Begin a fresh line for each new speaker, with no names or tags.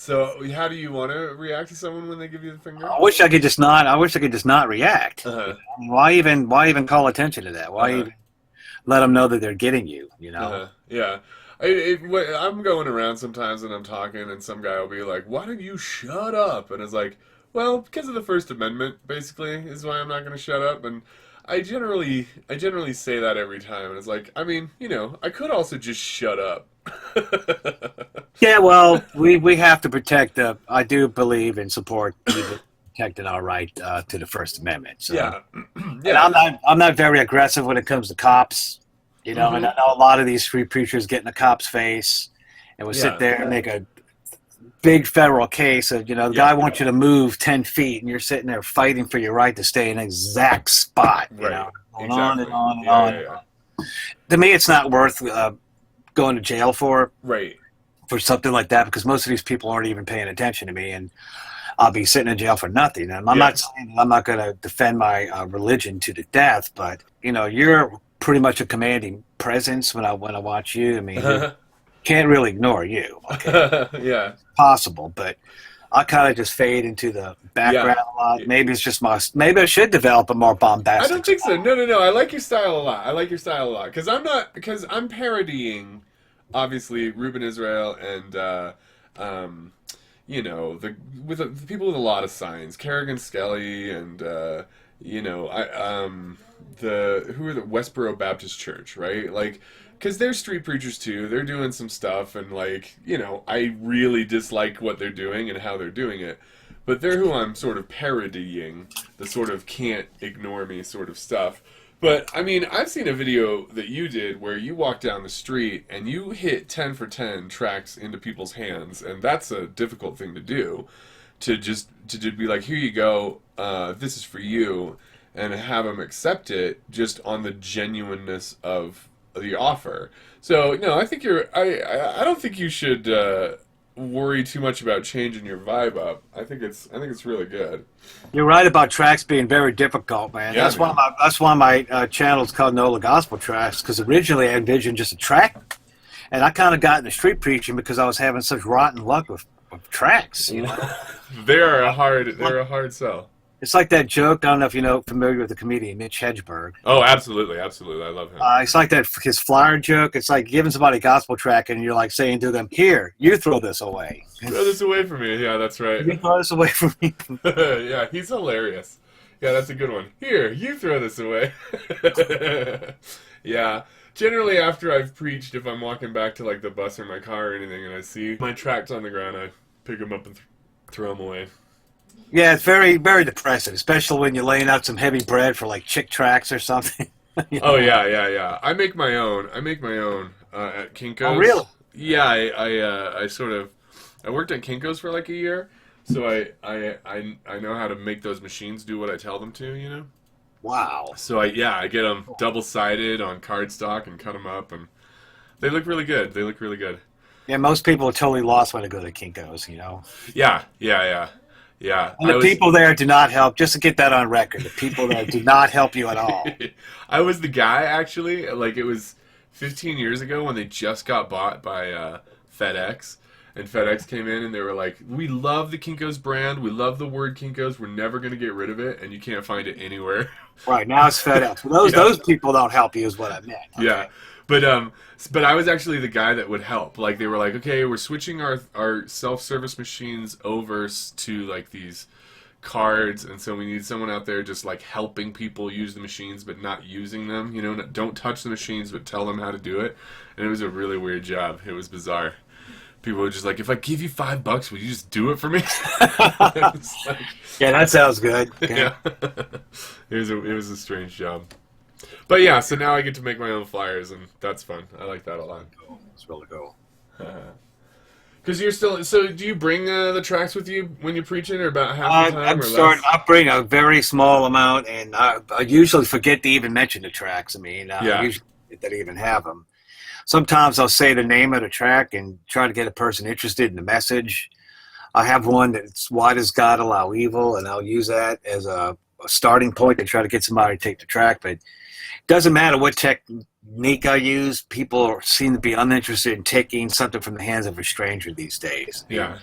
So, how do you want to react to someone when they give you the finger?
I wish I could just not. I wish I could just not react.
Uh-huh.
Why even call attention to that? Why
Uh-huh.
even let them know that they're getting you? You know.
Yeah. I'm going around sometimes and I'm talking, and some guy will be like, "Why don't you shut up?" And it's like, "Well, because of the First Amendment, basically, is why I'm not going to shut up." And I generally say that every time, and it's like, I mean, I could also just shut up.
Yeah, well, we have to protect the. I do believe and support people protecting our right to the First Amendment. So,
Yeah,
and
yeah.
I'm not very aggressive when it comes to cops. You know, and
Hmm.
I know a lot of these free preachers get in a cop's face and will sit
Yeah,
there and make a big federal case of, the
yeah.
guy wants you to move 10 feet and you're sitting there fighting for your right to stay in an exact spot,
Right.
going on and
Exactly.
on and
Yeah,
on
yeah,
and
yeah.
on. To me, it's not worth going to jail
Right.
for something like that because most of these people aren't even paying attention to me and I'll be sitting in jail for nothing. And I'm
Yeah.
not saying I'm not going to defend my religion to the death, but you're pretty much a commanding presence when I watch you. I mean, you can't really ignore you. Okay,
Yeah.
possible, but I kind of just fade into the
Yeah.
background a lot. Maybe it's just maybe I should develop a more
I don't
bombastic
think so.
style.
No, no, no. I like your style a lot. I like your style a lot because I'm parodying, obviously Ruben Israel and um, the the people with a lot of signs, Kerrigan Skelly and I the who are the Westboro Baptist Church, right? Like, because they're street preachers too. They're doing some stuff, and like I really dislike what they're doing and how they're doing it. But they're who I'm sort of parodying, the sort of can't ignore me sort of stuff. But I mean, I've seen a video that you did where you walk down the street and you hit 10 for 10 tracks into people's hands, and that's a difficult thing to do. To be like, here you go, this is for you, and have them accept it just on the genuineness of the offer. So no, I think I don't think you should worry too much about changing your vibe up. I think it's really good.
You're right about tracks being very difficult, man.
Yeah, man.
That's why my channel's called Nola Gospel Tracks because originally I envisioned just a track, and I kind of got into street preaching because I was having such rotten luck with tracks.
They're a hard sell.
It's like that joke. I don't know if familiar with the comedian Mitch Hedberg.
Oh, absolutely, absolutely. I love him.
It's like that his flyer joke. It's like giving somebody a gospel track and you're like saying to them, "Here, you throw this away.
Throw this away from me. Yeah, that's right.
You throw this away from me."
Yeah, he's hilarious. Yeah, that's a good one. Here, you throw this away. Yeah. Generally, after I've preached, if I'm walking back to like the bus or my car or anything, and I see my tracks on the ground, I pick them up and throw them away.
Yeah, it's very very depressing, especially when you're laying out some heavy bread for like chick tracks or something. you
Oh
know?
yeah, yeah, yeah. I make my own. I make my own at
Oh, really?
Kinko's. Yeah, I sort of I worked at Kinko's for like a year, so I know how to make those machines do what I tell them to.
Wow.
So I get them double sided on cardstock and cut them up, and they look really good. They look really good.
Yeah, most people are totally lost when they go to Kinko's.
Yeah, yeah, yeah, yeah.
And the people there do not help. Just to get that on record, the people there do not help you at all.
I was the guy actually. Like it was 15 years ago when they just got bought by FedEx, and FedEx came in and they were like, "We love the Kinko's brand. We love the word Kinko's. We're never going to get rid of it, and you can't find it anywhere."
Right now it's FedEx. Well,
Yeah,
those people don't help you, is what I meant.
yeah.
Okay.
But I was actually the guy that would help. Like they were like, "Okay, we're switching our self-service machines over to like these cards, and so we need someone out there just like helping people use the machines but not using them. Don't touch the machines but tell them how to do it." And it was a really weird job. It was bizarre. People were just like, "If I give you $5, will you just do it for me?" It was like,
Yeah, that sounds good. Okay.
yeah, it was a strange job. But yeah, so now I get to make my own flyers, and that's fun. I like that a lot.
It's really cool.
Because you're still. So do you bring the tracks with you when you're preaching, or about half the time,
I'm
or
starting.
less?
I bring a very small amount, and I usually forget to even mention the tracks. I mean, I
Yeah.
usually forget that I even have them. Sometimes I'll say the name of the track and try to get a person interested in the message. I have one that's "Why does God allow evil?" and I'll use that as a starting point to try to get somebody to take the track. But it doesn't matter what technique I use. People seem to be uninterested in taking something from the hands of a stranger these days.
Yeah.